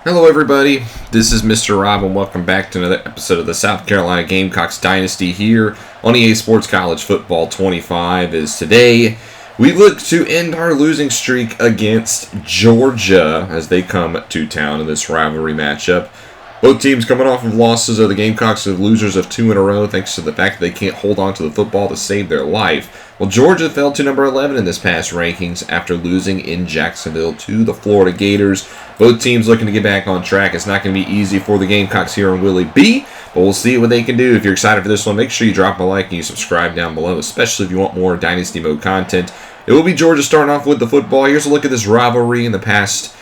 Hello everybody, this is Mr. Rob and welcome back to another episode of the South Carolina Gamecocks Dynasty here on EA Sports College Football 25. As today we look to end our losing streak against Georgia as they come to town in this rivalry matchup. Both teams coming off of losses. The Gamecocks are losers of 2 in a row thanks to the fact that they can't hold on to the football to save their life. Well, Georgia fell to number 11 in this past rankings after losing in Jacksonville to the Florida Gators. Both teams looking to get back on track. It's not going to be easy for the Gamecocks here on Willie B, but we'll see what they can do. If you're excited for this one, make sure you drop a like and you subscribe down below, especially if you want more Dynasty Mode content. It will be Georgia starting off with the football. Here's a look at this rivalry in the past.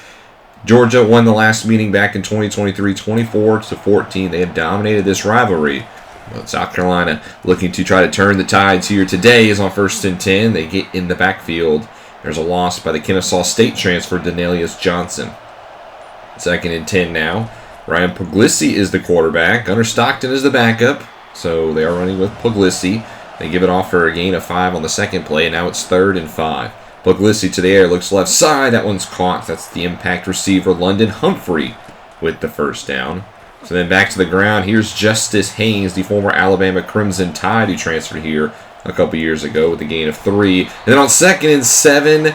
Georgia won the last meeting back in 2023, 24-14. They have dominated this rivalry. But South Carolina looking to try to turn the tides here today is on 1st and 10. They get in the backfield. There's a loss by the Kennesaw State transfer, Denelius Johnson. 2nd and 10 now. Ryan Puglisi is the quarterback. Gunnar Stockton is the backup. So they are running with Puglisi. They give it off for a gain of 5 on the second play, and now it's 3rd and 5. Puglisi to the air, looks left side. That one's caught. That's the impact receiver, London Humphrey, with the first down. So then back to the ground. Here's Justice Haynes, the former Alabama Crimson Tide who transferred here a couple years ago with a gain of 3. And then on 2nd and 7,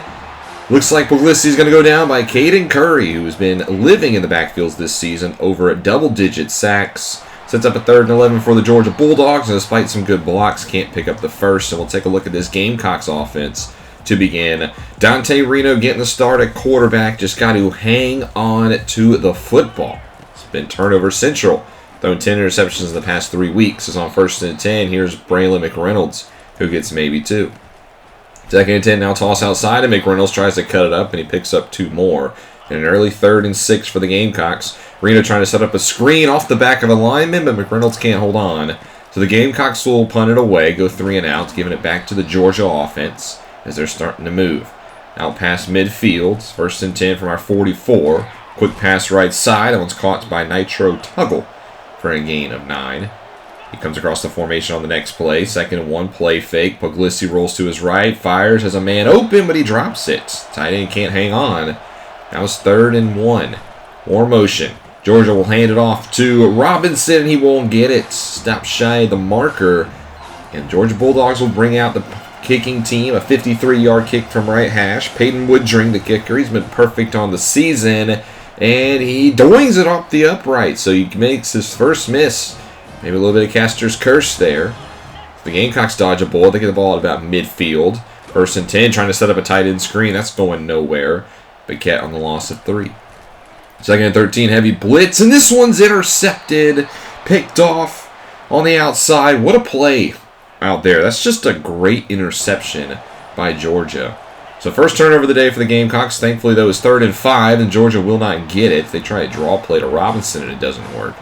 looks like Puglisi's going to go down by Caden Curry, who has been living in the backfields this season over at double-digit sacks. Sets up a 3rd and 11 for the Georgia Bulldogs, and despite some good blocks, can't pick up the first. And we'll take a look at this Gamecocks offense to begin. Dante Reno getting the start at quarterback. Just got to hang on to the football. It's been turnover central. Thrown 10 interceptions in the past 3 weeks. It's on 1st and 10. Here's Braylon McReynolds, who gets maybe 2. 2nd and 10, now toss outside, and McReynolds tries to cut it up, and he picks up 2 more. And an early 3rd and 6 for the Gamecocks. Reno trying to set up a screen off the back of a lineman, but McReynolds can't hold on. So the Gamecocks will punt it away, go 3 and out, giving it back to the Georgia offense as they're starting to move. Out past midfield, 1st and 10 from our 44. Quick pass right side. That one's caught by Nitro Tuggle for a gain of 9. He comes across the formation on the next play. 2nd and 1, play fake. Puglisi rolls to his right, fires, has a man open, but he drops it. Tight end can't hang on. Now it's 3rd and 1. More motion. Georgia will hand it off to Robinson, and he won't get it. Stop shy of the marker. And Georgia Bulldogs will bring out the kicking team, a 53-yard kick from right hash. Peyton Woodring, the kicker, he's been perfect on the season, and he doings it off the upright, so he makes his first miss. Maybe a little bit of Caster's curse there. The Gamecocks dodge a bullet. They get the ball at about midfield. 1st and 10, trying to set up a tight end screen. That's going nowhere. Paquette on the loss of 3. 2nd and 13, heavy blitz, and this one's intercepted, picked off on the outside. What a play out there. That's just a great interception by Georgia. So first turnover of the day for the Gamecocks. Thankfully, though, is 3rd and 5, and Georgia will not get it. They try a draw play to Robinson, and it doesn't work.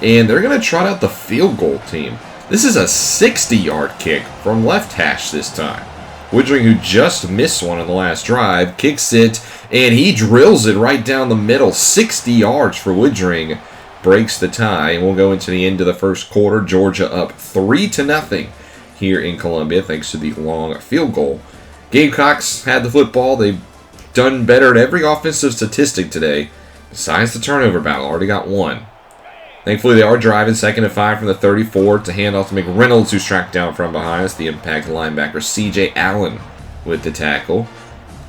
And they're going to trot out the field goal team. This is a 60-yard kick from left hash this time. Woodring, who just missed one on the last drive, kicks it, and he drills it right down the middle. 60 yards for Woodring. Breaks the tie, and we'll go into the end of the first quarter. Georgia up 3-0 here in Columbia, thanks to the long field goal. Gamecocks had the football. They've done better at every offensive statistic today, besides the turnover battle. Already got 1. Thankfully, they are driving 2nd and 5 from the 34 to hand off to McReynolds, who's tracked down from behind us. The impact linebacker, C.J. Allen, with the tackle.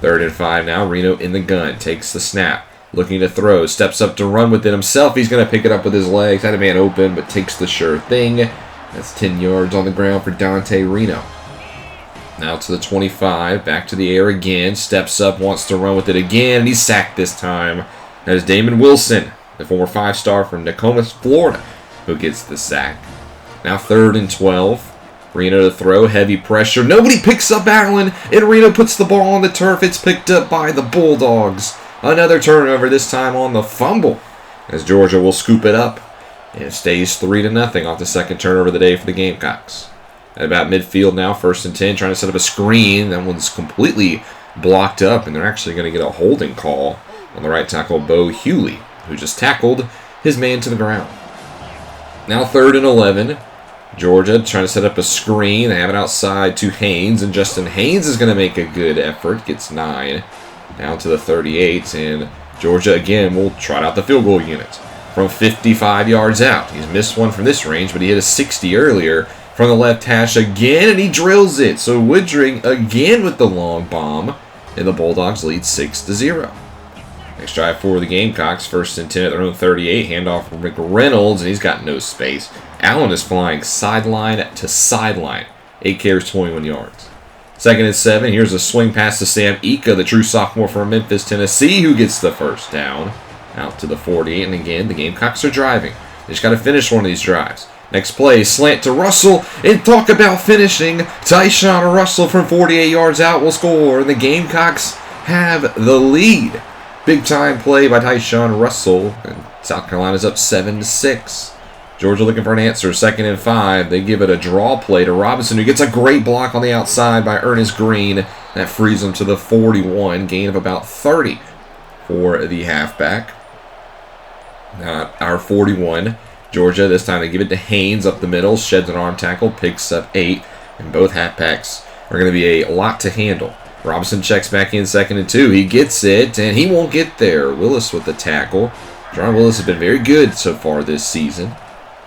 3rd and 5 now. Reno in the gun. Takes the snap. Looking to throw. Steps up to run with it himself. He's going to pick it up with his legs. Had a man open, but takes the sure thing. That's 10 yards on the ground for Dante Reno. Now to the 25. Back to the air again. Steps up. Wants to run with it again. And he's sacked this time. That is Damon Wilson, the former 5-star from Nokomis, Florida, who gets the sack. Now 3rd and 12. Reno to throw. Heavy pressure. Nobody picks up Allen, and Reno puts the ball on the turf. It's picked up by the Bulldogs. Another turnover, this time on the fumble, as Georgia will scoop it up. And it stays 3-0 off the second turnover of the day for the Gamecocks. At about midfield now, 1st and 10, trying to set up a screen. That one's completely blocked up, and they're actually going to get a holding call on the right tackle, Bo Hewley, who just tackled his man to the ground. Now 3rd and 11. Georgia trying to set up a screen. They have it outside to Haynes, and Justin Haynes is going to make a good effort. Gets 9. Down to the 38, and Georgia again will trot out the field goal unit from 55 yards out. He's missed one from this range, but he hit a 60 earlier from the left hash again, and he drills it. So Woodring again with the long bomb, and the Bulldogs lead 6-0. Next drive for the Gamecocks, 1st and 10 at their own 38. Handoff from McReynolds, and he's got no space. Allen is flying sideline to sideline. 8 carries, 21 yards. 2nd and 7. Here's a swing pass to Sam Ika, the true sophomore from Memphis, Tennessee, who gets the first down out to the 48. And again, the Gamecocks are driving. They just got to finish one of these drives. Next play, slant to Russell, and talk about finishing. Tyshawn Russell from 48 yards out will score, and the Gamecocks have the lead. Big time play by Tyshawn Russell, and South Carolina's up 7-6. Georgia looking for an answer. 2nd and 5. They give it a draw play to Robinson, who gets a great block on the outside by Ernest Green. That frees him to the 41. Gain of about 30 for the halfback. Our 41. Georgia, this time they give it to Haynes up the middle. Sheds an arm tackle, picks up 8. And both halfbacks are going to be a lot to handle. Robinson checks back in 2nd and 2. He gets it, and he won't get there. Willis with the tackle. John Willis has been very good so far this season.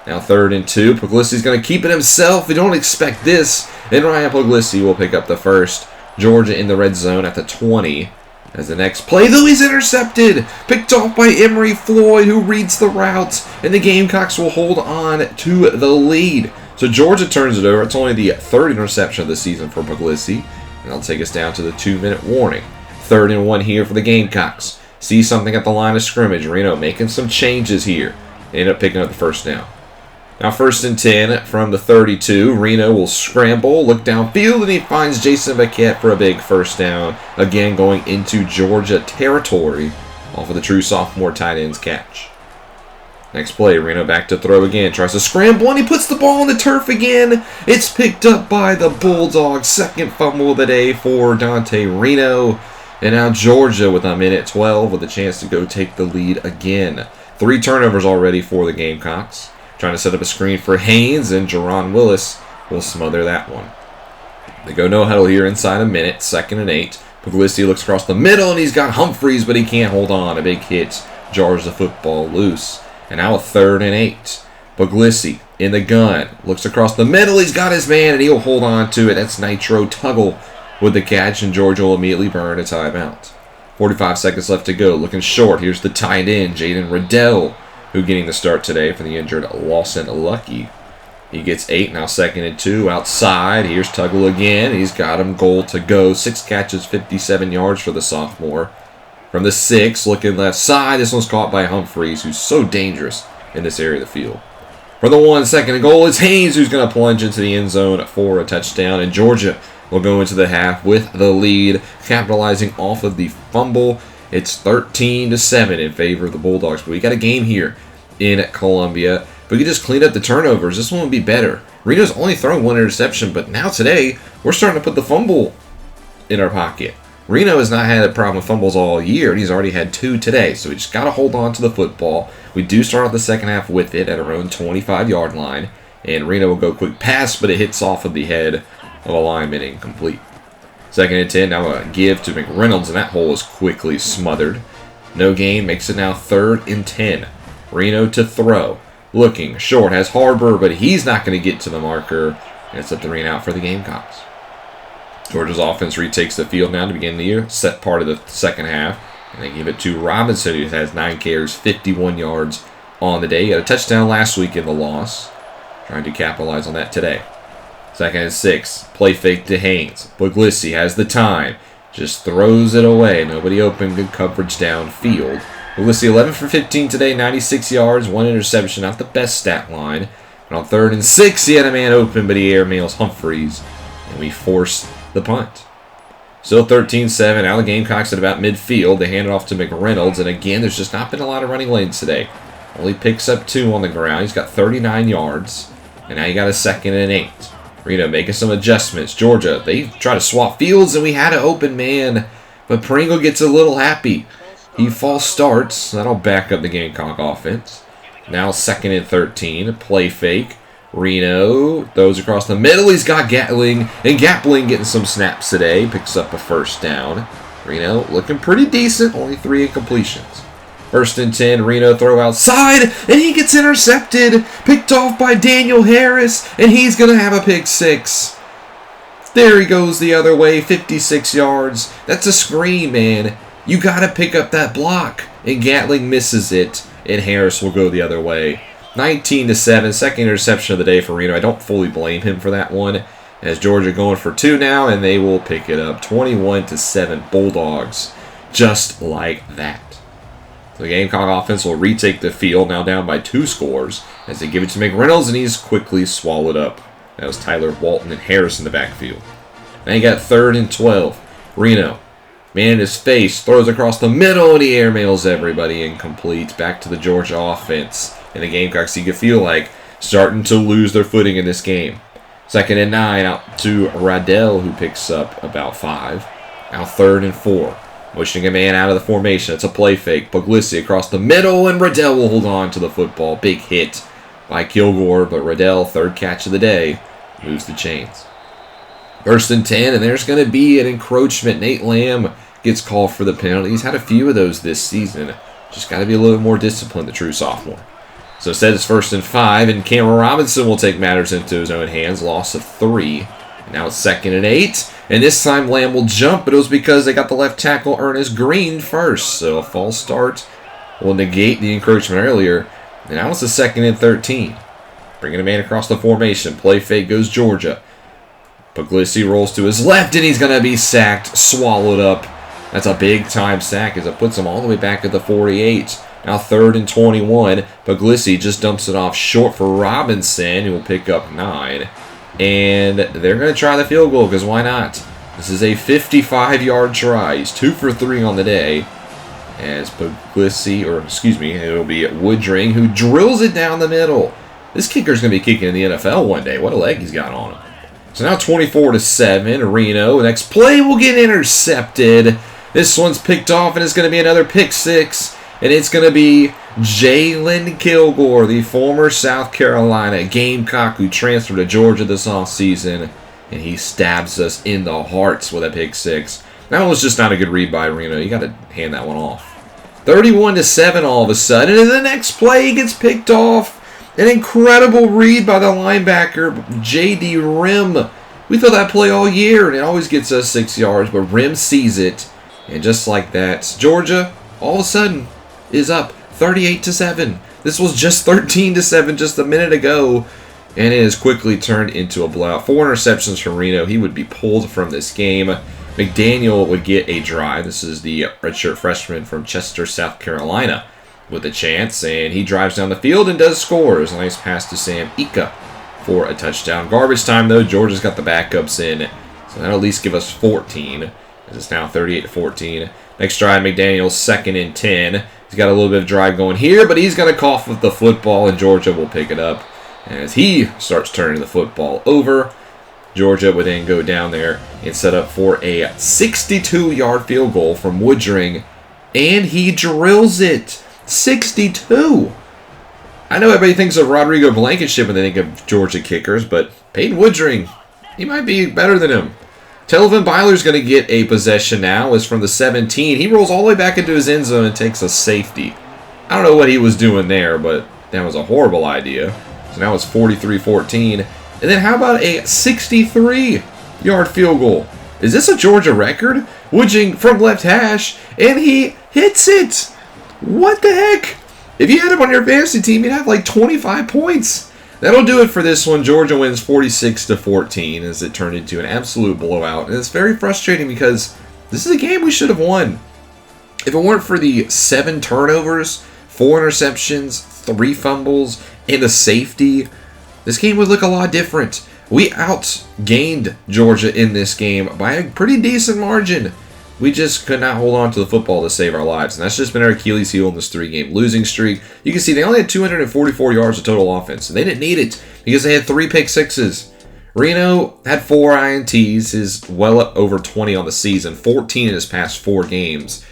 Now 3rd and 2. Puglisi's going to keep it himself. We don't expect this. And Ryan Puglisi will pick up the first. Georgia in the red zone at the 20. As the next play, though, he's intercepted. Picked off by Emery Floyd, who reads the routes. And the Gamecocks will hold on to the lead. So Georgia turns it over. It's only the 3rd interception of the season for Puglisi. And that'll take us down to the 2-minute warning. 3rd and 1 here for the Gamecocks. See something at the line of scrimmage. Reno making some changes here. They end up picking up the first down. Now 1st and 10 from the 32. Reno will scramble, look downfield, and he finds Jason Paquette for a big first down. Again, going into Georgia territory off of the true sophomore tight end's catch. Next play, Reno back to throw again. Tries to scramble, and he puts the ball on the turf again. It's picked up by the Bulldogs. 2nd fumble of the day for Dante Reno. And now Georgia with a minute 12 with a chance to go take the lead again. 3 turnovers already for the Gamecocks. Trying to set up a screen for Haynes, and Jerron Willis will smother that one. They go no huddle here inside a minute. 2nd and 8. Puglisi looks across the middle, and he's got Humphreys, but he can't hold on. A big hit jars the football loose. And now a 3rd and 8. Puglisi in the gun. Looks across the middle. He's got his man, and he'll hold on to it. That's Nitro Tuggle with the catch, and Georgia will immediately burn a timeout. 45 seconds left to go. Looking short. Here's the tight end, Jaden Riddell, who getting the start today for the injured Lawson Lucky. He gets 8, now 2nd and 2 outside. Here's Tuggle again. He's got him, goal to go. 6 catches, 57 yards for the sophomore. From the 6, looking left side. This one's caught by Humphreys, who's so dangerous in this area of the field. For the 1, 2nd and goal, it's Haynes who's going to plunge into the end zone for a touchdown. And Georgia will go into the half with the lead, capitalizing off of the fumble. It's 13-7 in favor of the Bulldogs. But we got a game here in Columbia. If we could just clean up the turnovers, this one would be better. Reno's only thrown 1 interception, but now today, we're starting to put the fumble in our pocket. Reno has not had a problem with fumbles all year, and he's already had 2 today. So we just got to hold on to the football. We do start off the second half with it at our own 25-yard line. And Reno will go quick pass, but it hits off of the head of a lineman incomplete. 2nd and 10, now a give to McReynolds, and that hole is quickly smothered. No gain, makes it now 3rd and 10. Reno to throw. Looking short, has Harbor, but he's not going to get to the marker. And it's up the rain out for the Gamecocks. Georgia's offense retakes the field now to begin the year. Set part of the second half. And they give it to Robinson, who has 9 carries, 51 yards on the day. He had a touchdown last week in the loss. Trying to capitalize on that today. 2nd and 6. Play fake to Haynes. Puglisi has the time. Just throws it away. Nobody open. Good coverage downfield. Puglisi 11 for 15 today. 96 yards. 1 interception. Not the best stat line. And on 3rd and 6, he had a man open, but he airmails Humphreys. And we force the punt. Still 13-7. Now the Gamecocks at about midfield. They hand it off to McReynolds. And again, there's just not been a lot of running lanes today. Only picks up 2 on the ground. He's got 39 yards. And now you got a 2nd and 8. Reno making some adjustments. Georgia, they try to swap fields, and we had an open man. But Pringle gets a little happy. He false starts. That'll back up the Gamecock offense. Now 2nd and 13. Play fake. Reno throws across the middle. He's got Gatling. And Gatling getting some snaps today. Picks up a first down. Reno looking pretty decent. Only 3 incompletions. First and 10, Reno throw outside, and he gets intercepted. Picked off by Daniel Harris, and he's going to have a pick six. There he goes the other way, 56 yards. That's a screen, man. You got to pick up that block. And Gatling misses it, and Harris will go the other way. 19-7, second interception of the day for Reno. I don't fully blame him for that one. As Georgia going for two now, and they will pick it up. 21-7, Bulldogs. Just like that. So the Gamecock offense will retake the field, now down by 2 scores, as they give it to McReynolds, and he's quickly swallowed up. That was Tyler Walton and Harris in the backfield. Now you got 3rd and 12. Reno, man in his face, throws across the middle, and he airmails everybody incomplete. Back to the Georgia offense. And the Gamecocks, you can feel like, starting to lose their footing in this game. 2nd and 9, out to Radell, who picks up about 5. Now 3rd and 4. Pushing a man out of the formation. It's a play fake. Puglisi across the middle, and Radell will hold on to the football. Big hit by Kilgore, but Radell, 3rd catch of the day, moves the chains. 1st and 10, and there's going to be an encroachment. Nate Lamb gets called for the penalty. He's had a few of those this season. Just got to be a little more disciplined, the true sophomore. So instead it's 1st and 5, and Cameron Robinson will take matters into his own hands. Loss of 3. And now it's 2nd and 8. And this time Lamb will jump, but it was because they got the left tackle Ernest Green first. So a false start will negate the encroachment earlier. And now it's the 2nd and 13. Bringing a man across the formation. Play fake goes Georgia. Puglisi rolls to his left, and he's going to be sacked, swallowed up. That's a big-time sack as it puts him all the way back at the 48. Now 3rd and 21. Puglisi just dumps it off short for Robinson, who will pick up 9. And they're going to try the field goal, because why not? This is a 55-yard try. He's 2 for 3 on the day. As Puglisi, it'll be Woodring, who drills it down the middle. This kicker's going to be kicking in the NFL one day. What a leg he's got on him. So now 24-7, Reno. Next play will get intercepted. This one's picked off, and it's going to be another pick six. And it's going to be Jalen Kilgore, the former South Carolina Gamecock who transferred to Georgia this offseason. And he stabs us in the hearts with a pick six. That was just not a good read by Reno. You got to hand that one off. 31-7 all of a sudden. And the next play he gets picked off. An incredible read by the linebacker, J.D. Rim. We thought that play all year, and it always gets us 6 yards, but Rim sees it. And just like that, Georgia, all of a sudden, is up 38-7. This was just 13-7 just a minute ago, and it has quickly turned into a blowout. 4 interceptions from Reno. He would be pulled from this game. McDaniel would get a drive. This is the redshirt freshman from Chester, South Carolina, with a chance, and he drives down the field and does score. A nice pass to Sam Ika for a touchdown. Garbage time, though. Georgia's got the backups in, so that'll at least give us 14. As it's now 38-14. Next drive, McDaniel's 2nd and 10. He's got a little bit of drive going here, but he's going to cough with the football, and Georgia will pick it up. As he starts turning the football over, Georgia would then go down there and set up for a 62-yard field goal from Woodring, and he drills it. 62. I know everybody thinks of Rodrigo Blankenship when they think of Georgia kickers, but Peyton Woodring, he might be better than him. Telvin Byler's going to get a possession now. It's from the 17. He rolls all the way back into his end zone and takes a safety. I don't know what he was doing there, but that was a horrible idea. So now it's 43-14. And then how about a 63-yard field goal? Is this a Georgia record? Woodring from left hash, and he hits it. What the heck? If you had him on your fantasy team, you'd have like 25 points. That'll do it for this one. Georgia wins 46-14 as it turned into an absolute blowout. And it's very frustrating because this is a game we should have won. If it weren't for the 7 turnovers, 4 interceptions, 3 fumbles, and a safety, this game would look a lot different. We outgained Georgia in this game by a pretty decent margin. We just could not hold on to the football to save our lives. And that's just been our Achilles heel in this 3-game losing streak. You can see they only had 244 yards of total offense. And they didn't need it because they had 3 pick sixes. Reno had 4 INTs, is well up over 20 on the season, 14 in his past 4 games.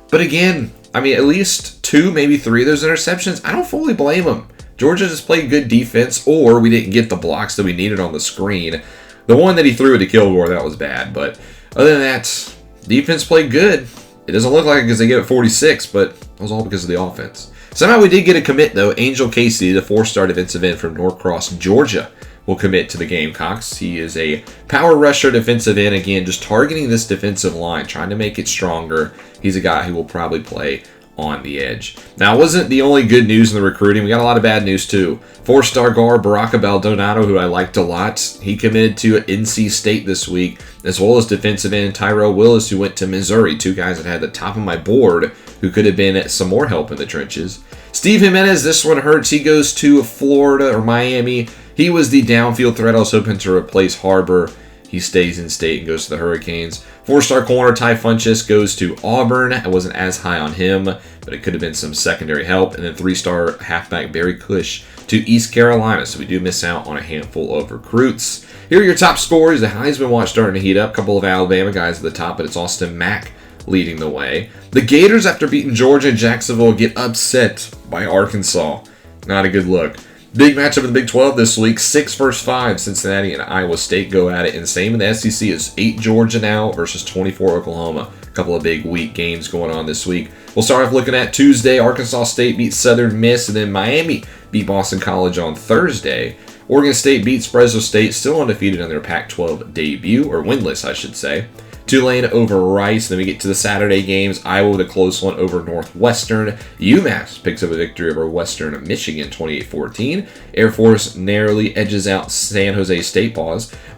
But again, I mean, at least 2, maybe 3 of those interceptions, I don't fully blame them. Georgia just played good defense, or we didn't get the blocks that we needed on the screen. The one that he threw to Kilgore, that was bad. But other than that, defense played good, It doesn't look like it because they gave it 46, but it was all because of the offense. Somehow we did get a commit, though. Angel Casey, the 4-star defensive end from Norcross, Georgia, will commit to the Gamecocks. He is a power rusher defensive end. Again, just targeting this defensive line, trying to make it stronger. He's a guy who will probably play on the edge. Now, it wasn't the only good news in the recruiting. We got a lot of bad news, too. 4-star guard Baraka Baldonado, who I liked a lot, he committed to NC State this week, as well as defensive end Tyrell Willis, who went to Missouri. Two guys that had the top of my board who could have been some more help in the trenches. Steve Jimenez, this one hurts. He goes to Florida or Miami. He was the downfield threat I was hoping to replace Harbor. He stays in state and goes to the Hurricanes. 4-star corner Ty Funchess goes to Auburn. I wasn't as high on him, but it could have been some secondary help. And then 3-star halfback Barry Cush to East Carolina. So we do miss out on a handful of recruits. Here are your top scorers. The Heisman watch starting to heat up. A couple of Alabama guys at the top, but it's Austin Mack leading the way. The Gators, after beating Georgia and Jacksonville, get upset by Arkansas. Not a good look. Big matchup in the Big 12 this week. 6 versus 5. Cincinnati and Iowa State go at it. And same in the SEC. It's 8 Georgia now versus 24 Oklahoma. A couple of big week games going on this week. We'll start off looking at Tuesday. Arkansas State beats Southern Miss. And then Miami beat Boston College on Thursday. Oregon State beats Fresno State. Still undefeated on their Pac-12 debut. Or winless, I should say. Tulane over Rice. Then we get to the Saturday games. Iowa with a close one over Northwestern. UMass picks up a victory over Western Michigan 28-14. Air Force narrowly edges out San Jose State.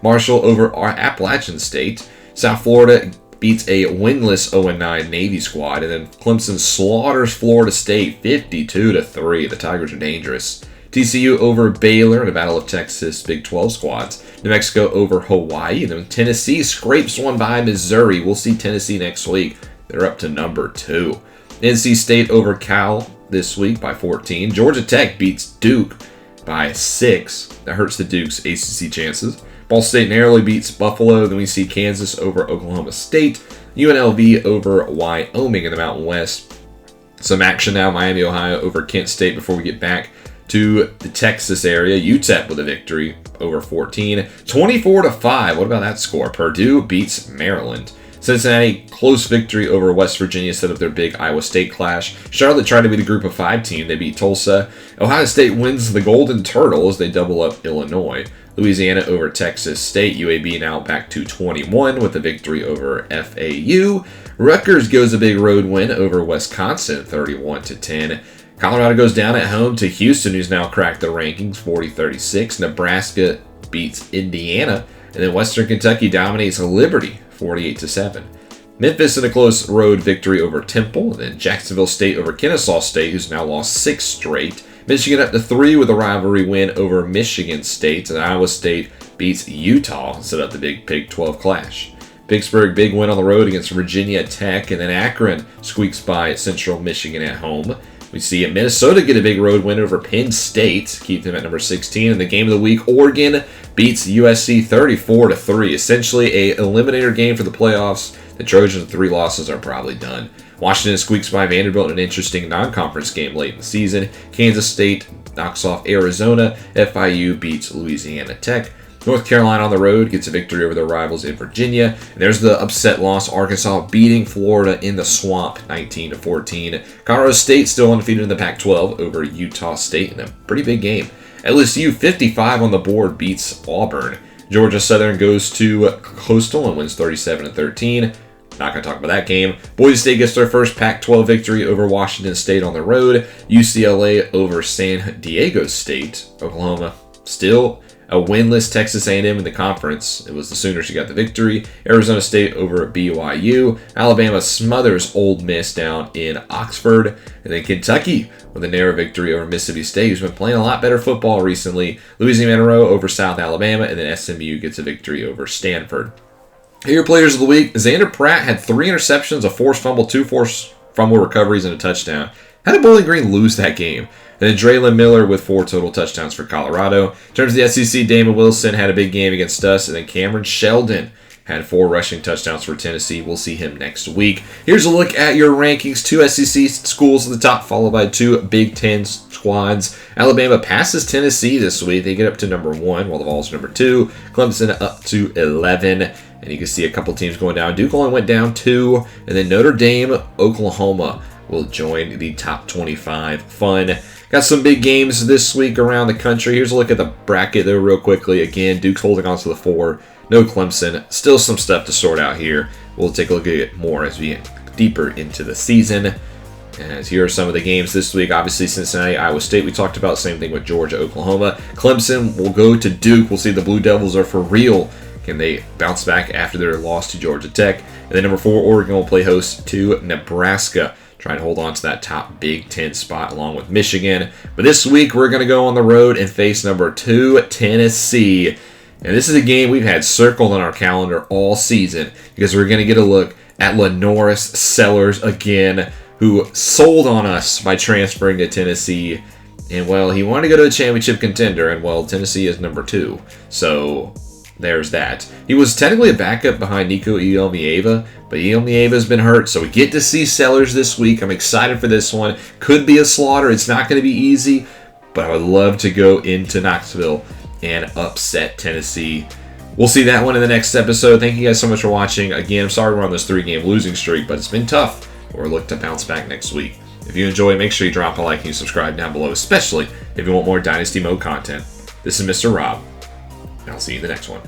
Marshall over Appalachian State. South Florida beats a winless 0-9 Navy squad. And then Clemson slaughters Florida State 52-3. The Tigers are dangerous. TCU over Baylor in a Battle of Texas Big 12 squads. New Mexico over Hawaii. And then Tennessee scrapes one by Missouri. We'll see Tennessee next week. They're up to number 2. NC State over Cal this week by 14. Georgia Tech beats Duke by 6. That hurts the Duke's ACC chances. Ball State narrowly beats Buffalo. Then we see Kansas over Oklahoma State. UNLV over Wyoming in the Mountain West. Some action now. Miami, Ohio over Kent State before we get back to the Texas area. UTEP with a victory over 14. 24-5. What about that score? Purdue beats Maryland. Cincinnati, close victory over West Virginia, set up their big Iowa State clash. Charlotte tried to be the Group of 5 team. They beat Tulsa. Ohio State wins the Golden Turtles. They double up Illinois. Louisiana over Texas State. UAB now back to 21 with a victory over FAU. Rutgers goes a big road win over Wisconsin, 31-10. Colorado goes down at home to Houston, who's now cracked the rankings, 40-36. Nebraska beats Indiana. And then Western Kentucky dominates Liberty, 48-7. Memphis in a close road victory over Temple. And then Jacksonville State over Kennesaw State, who's now lost 6 straight. Michigan up to 3 with a rivalry win over Michigan State. And Iowa State beats Utah, set up the big Big 12 clash. Vicksburg, big win on the road against Virginia Tech. And then Akron squeaks by Central Michigan at home. We see Minnesota get a big road win over Penn State, keep them at number 16. In the game of the week, Oregon beats USC 34-3. Essentially a eliminator game for the playoffs. The Trojans' 3 losses are probably done. Washington squeaks by Vanderbilt in an interesting non-conference game late in the season. Kansas State knocks off Arizona. FIU beats Louisiana Tech. North Carolina on the road gets a victory over their rivals in Virginia. And there's the upset loss. Arkansas beating Florida in the swamp, 19-14. Colorado State still undefeated in the Pac-12 over Utah State in a pretty big game. LSU 55 on the board beats Auburn. Georgia Southern goes to Coastal and wins 37-13. Not going to talk about that game. Boise State gets their first Pac-12 victory over Washington State on the road. UCLA over San Diego State. Oklahoma still a winless Texas A&M in the conference. It was the Sooners who got the victory. Arizona State over BYU. Alabama smothers Ole Miss down in Oxford. And then Kentucky with a narrow victory over Mississippi State, who's been playing a lot better football recently. Louisiana Monroe over South Alabama. And then SMU gets a victory over Stanford. Here are players of the week. Xander Pratt had 3 interceptions, a forced fumble, 2 forced fumble recoveries, and a touchdown. How did Bowling Green lose that game? And then Draylon Miller with 4 total touchdowns for Colorado. In terms of the SEC, Damon Wilson had a big game against us. And then Cameron Sheldon had 4 rushing touchdowns for Tennessee. We'll see him next week. Here's a look at your rankings. 2 SEC schools at the top, followed by 2 Big Ten squads. Alabama passes Tennessee this week. They get up to number 1, while the Vols are number 2. Clemson up to 11. And you can see a couple teams going down. Duke only went down 2. And then Notre Dame, Oklahoma will join the top 25. Fun. Got some big games this week around the country. Here's a look at the bracket there real quickly. Again, Duke's holding on to the 4. No Clemson. Still some stuff to sort out here. We'll take a look at it more as we get deeper into the season. As here are some of the games this week. Obviously, Cincinnati, Iowa State, we talked about. Same thing with Georgia, Oklahoma. Clemson will go to Duke. We'll see the Blue Devils are for real. Can they bounce back after their loss to Georgia Tech? And then number 4, Oregon will play host to Nebraska. Trying to hold on to that top Big Ten spot along with Michigan. But this week, we're going to go on the road and face number 2, Tennessee. And this is a game we've had circled on our calendar all season because we're going to get a look at LaNorris Sellers again, who sold on us by transferring to Tennessee. And, well, he wanted to go to a championship contender, and, well, Tennessee is number 2. So there's that. He was technically a backup behind Nico Iommieva, but Iomieva's been hurt, so we get to see Sellers this week. I'm excited for this one. Could be a slaughter. It's not going to be easy, but I would love to go into Knoxville and upset Tennessee. We'll see that one in the next episode. Thank you guys so much for watching. Again, I'm sorry we're on this 3-game losing streak, but it's been tough. We'll look to bounce back next week. If you enjoy, make sure you drop a like and you subscribe down below, especially if you want more Dynasty Mode content. This is Mr. Rob, and I'll see you in the next one.